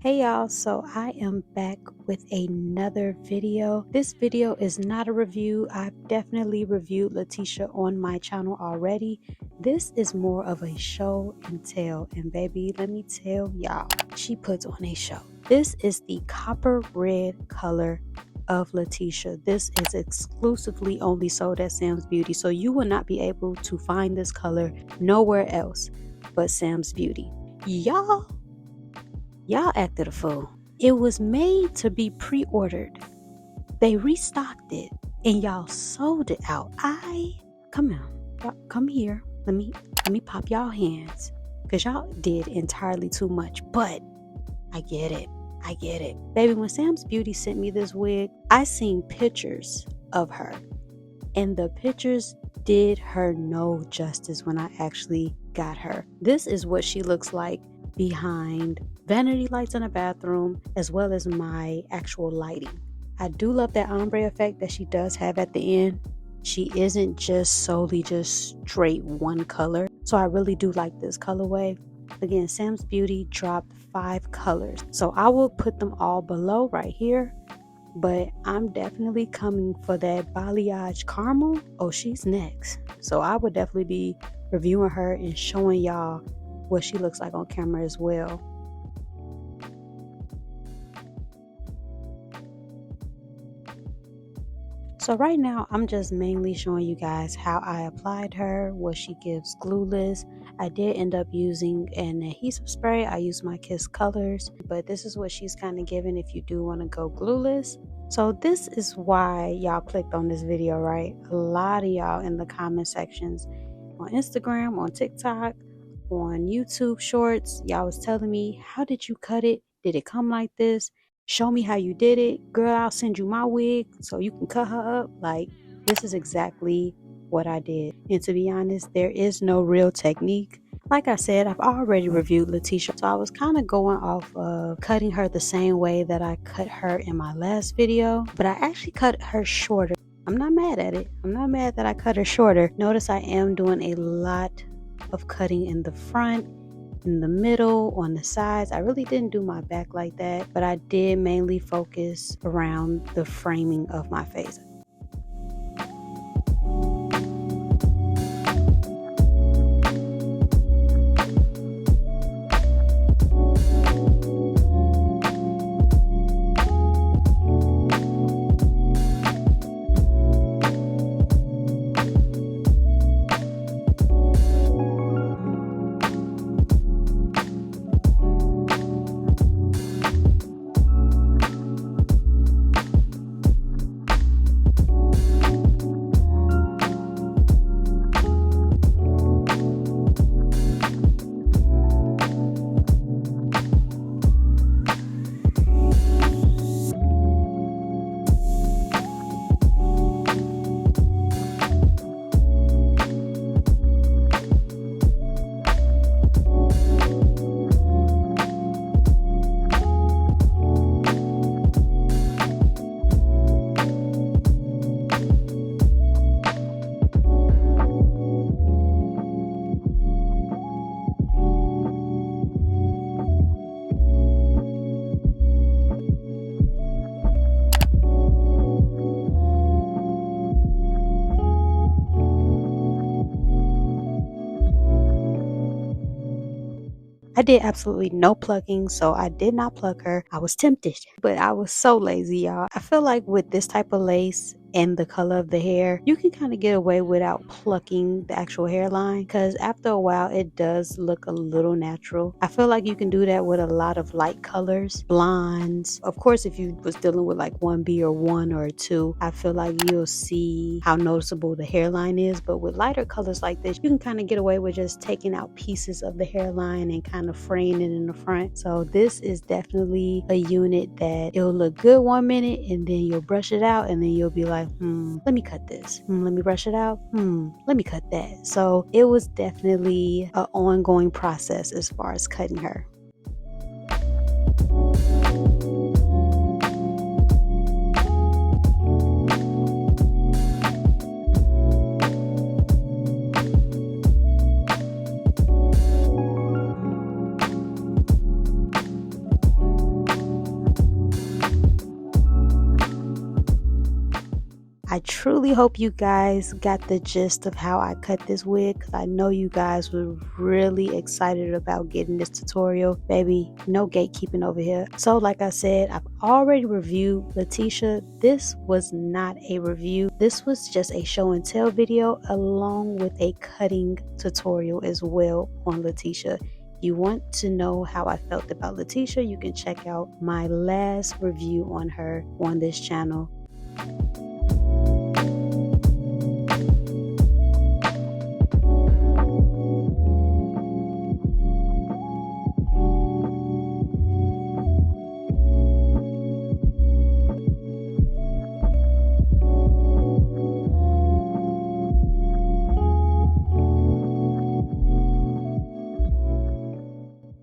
Hey y'all, so I am back with another video. This video is not a review. I've definitely reviewed Latisha on my channel already. This is more of a show and tell, and baby, let me tell y'all, she puts on a show. This is the copper red color of Latisha. This is exclusively only sold at Sam's Beauty, so you will not be able to find this color nowhere else but Sam's Beauty. Y'all acted a fool. It was made to be pre-ordered. They restocked it and y'all sold it out. Come on. Y'all come here. Let me pop y'all hands. Cause y'all did entirely too much. But I get it. Baby, when Sam's Beauty sent me this wig, I seen pictures of her. And the pictures did her no justice when I actually got her. This is what she looks like behind vanity lights in a bathroom, as well as my actual lighting. I do love that ombre effect that she does have at the end. She isn't just solely just straight one color. So I really do like this colorway. Again, Sam's Beauty dropped 5 colors. So I will put them all below right here. But I'm definitely coming for that balayage caramel. Oh, she's next. So I would definitely be reviewing her and showing y'all what she looks like on camera as well. So right now, I'm just mainly showing you guys how I applied her, what she gives glueless. I did end up using an adhesive spray. I used my Kiss Colors, but this is what she's kind of giving if you do want to go glueless. So this is why y'all clicked on this video, right? A lot of y'all in the comment sections on Instagram, on TikTok, on YouTube Shorts, y'all was telling me, how did you cut it? Did it come like this? Show me how you did it. Girl, I'll send you my wig so you can cut her up. Like, this is exactly what I did. And to be honest, there is no real technique. Like I said, I've already reviewed Latisha, so I was kind of going off of cutting her the same way that I cut her in my last video, but I actually cut her shorter. I'm not mad at it. I'm not mad that I cut her shorter. Notice I am doing a lot of cutting in the front, in the middle, on the sides. I really didn't do my back like that, but I did mainly focus around the framing of my face. I did absolutely no plucking, so I did not pluck her. I was tempted, but I was so lazy, y'all. I feel like with this type of lace and the color of the hair, you can kind of get away without plucking the actual hairline, because after a while it does look a little natural. I feel like you can do that with a lot of light colors, blondes. Of course, if you was dealing with like 1B or 1 or 2, I feel like you'll see how noticeable the hairline is. But with lighter colors like this, you can kind of get away with just taking out pieces of the hairline and kind of fraying it in the front. So this is definitely a unit that it'll look good 1 minute and then you'll brush it out and then you'll be like, let me cut this. Let me brush it out. Let me cut that. So it was definitely an ongoing process as far as cutting her. I truly hope you guys got the gist of how I cut this wig, because I know you guys were really excited about getting this tutorial. Baby, no gatekeeping over here. So like I said, I've already reviewed Latisha. This was not a review. This was just a show and tell video along with a cutting tutorial as well on Latisha. If you want to know how I felt about Latisha, you can check out my last review on her on this channel.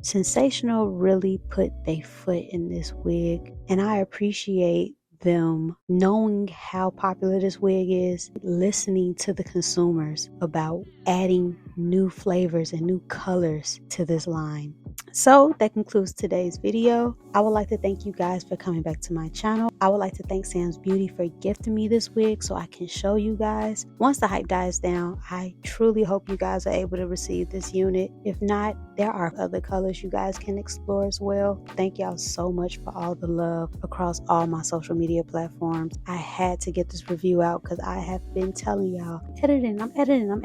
Sensationnel really put their foot in this wig, and I appreciate them knowing how popular this wig is, listening to the consumers about adding new flavors and new colors to this line. So that concludes today's video. I would like to thank you guys for coming back to my channel. I would like to thank Sam's Beauty for gifting me this wig so I can show you guys. Once the hype dies down, I truly hope you guys are able to receive this unit. If not, there are other colors you guys can explore as well. Thank y'all so much for all the love across all my social media platforms. I had to get this review out because I have been telling y'all, I'm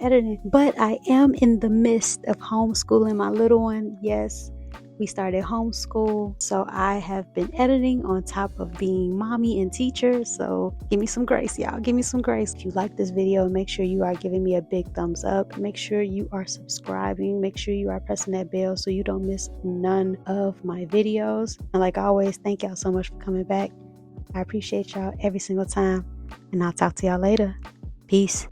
editing. But I am in the midst of homeschooling my little one. Yes, we started homeschool, so I have been editing on top of being mommy and teacher. So give me some grace, y'all. Give me some grace. If you like this video, make sure you are giving me a big thumbs up. Make sure you are subscribing. Make sure you are pressing that bell so you don't miss none of my videos. And like always, thank y'all so much for coming back. I appreciate y'all every single time, and I'll talk to y'all later. Peace.